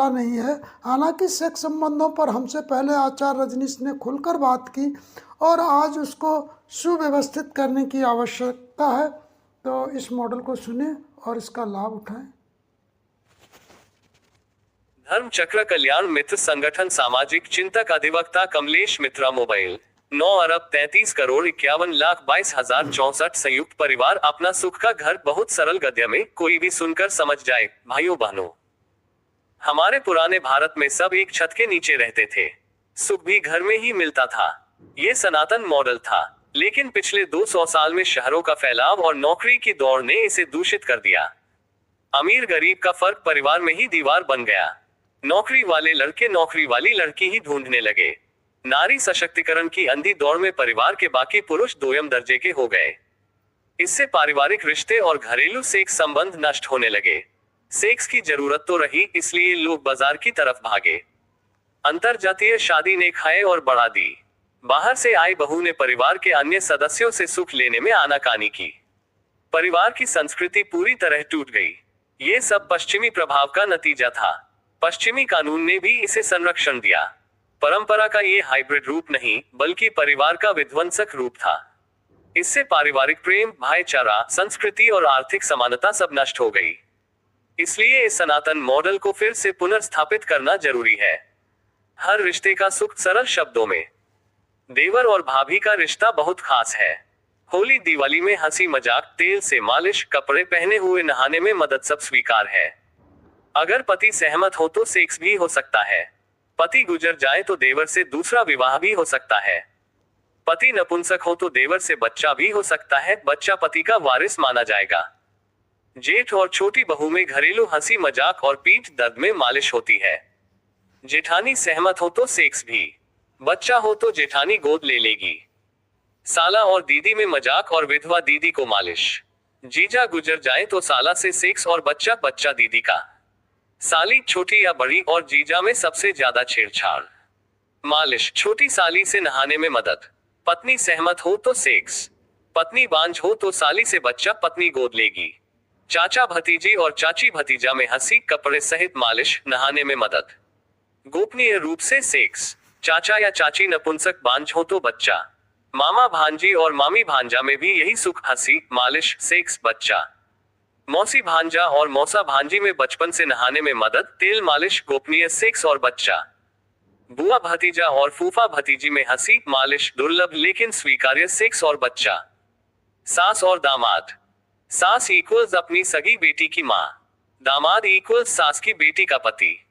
नहीं है। हालांकि सेक्स संबंधों पर हमसे पहले आचार्य रजनीश ने खुलकर बात की और आज उसको सुव्यवस्थित करने की आवश्यकता है। तो इस मॉडल को सुने और इसका लाभ उठाएं। धर्म चक्र कल्याण मित्र संगठन सामाजिक चिंतक अधिवक्ता कमलेश मित्रा मोबाइल 9,33,51,22,064 संयुक्त परिवार अपना सुख का घर बहुत सरल गद्य में कोई भी सुनकर समझ जाए। भाइयों बहनों, हमारे पुराने भारत में सब एक छत के नीचे रहते थे, सुख भी घर में ही मिलता था। ये सनातन मॉडल था, लेकिन पिछले 200 साल में शहरों का फैलाव और नौकरी की दौड़ ने इसे दूषित कर दिया। अमीर गरीब का फर्क परिवार में ही दीवार बन गया। नौकरी वाले लड़के नौकरी वाली लड़की ही ढूंढने लगे। नारी सशक्तिकरण की अंधी दौड़ में परिवार के बाकी पुरुष दोयम दर्जे के हो गए। इससे पारिवारिक रिश्ते और घरेलू सेक्स संबंध नष्ट होने लगे। सेक्स की जरूरत तो रही, इसलिए लोग बाजार की तरफ भागे। अंतरजातीय शादी ने खाए और बढ़ा दी। बाहर से आई बहू ने परिवार के अन्य सदस्यों से सुख लेने में आनाकानी की। परिवार की संस्कृति पूरी तरह टूट गई। ये सब पश्चिमी प्रभाव का नतीजा था। पश्चिमी कानून ने भी इसे संरक्षण दिया। परंपरा का ये हाइब्रिड रूप नहीं, बल्कि परिवार का विध्वंसक रूप था। इससे पारिवारिक प्रेम, भाईचारा, संस्कृति और आर्थिक समानता सब नष्ट हो गई। इसलिए इस सनातन मॉडल को फिर से पुनर्स्थापित करना जरूरी है। हर रिश्ते का सुख सरल शब्दों में। देवर और भाभी का रिश्ता बहुत खास है। होली दिवाली में हंसी मजाक, तेल से मालिश, कपड़े पहने हुए नहाने में मदद सब स्वीकार है। अगर पति सहमत हो तो सेक्स भी हो सकता है। पति गुजर जाए तो देवर से दूसरा विवाह भी हो सकता है। पति नपुंसक हो तो देवर से बच्चा भी हो सकता है। बच्चा पति का वारिस माना जाएगा। जेठ और छोटी बहू में घरेलू हंसी मजाक और पीठ दर्द में मालिश होती है। जेठानी सहमत हो तो सेक्स भी। बच्चा हो तो जेठानी गोद ले लेगी। साला और दीदी में मजाक और विधवा दीदी को मालिश। जीजा गुजर जाए तो साला से सेक्स और बच्चा बच्चा दीदी का। साली छोटी या बड़ी और जीजा में सबसे ज्यादा छेड़छाड़। मालिश, छोटी साली से नहाने में मदद। पत्नी सहमत हो तो सेक्स। पत्नी बांझ हो तो साली से बच्चा पत्नी गोद लेगी। चाचा भतीजी और चाची भतीजा में हंसी, कपड़े सहित मालिश, नहाने में मदद। गोपनीय रूप से सेक्स। चाचा या चाची नपुंसक बांझ हो तो बच्चा। मामा भांजी और मामी भांजा में भी यही सुख, हंसी, मालिश, सेक्स, बच्चा। मौसी भांजा और मौसा भांजी में बचपन से नहाने में मदद, तेल मालिश, गोपनीय सेक्स और बच्चा। बुआ भतीजा और फूफा भतीजी में हंसी, मालिश, दुर्लभ लेकिन स्वीकार्य सेक्स और बच्चा। सास और दामाद। सास इक्वल्स अपनी सगी बेटी की माँ। दामाद इक्वल्स सास की बेटी का पति।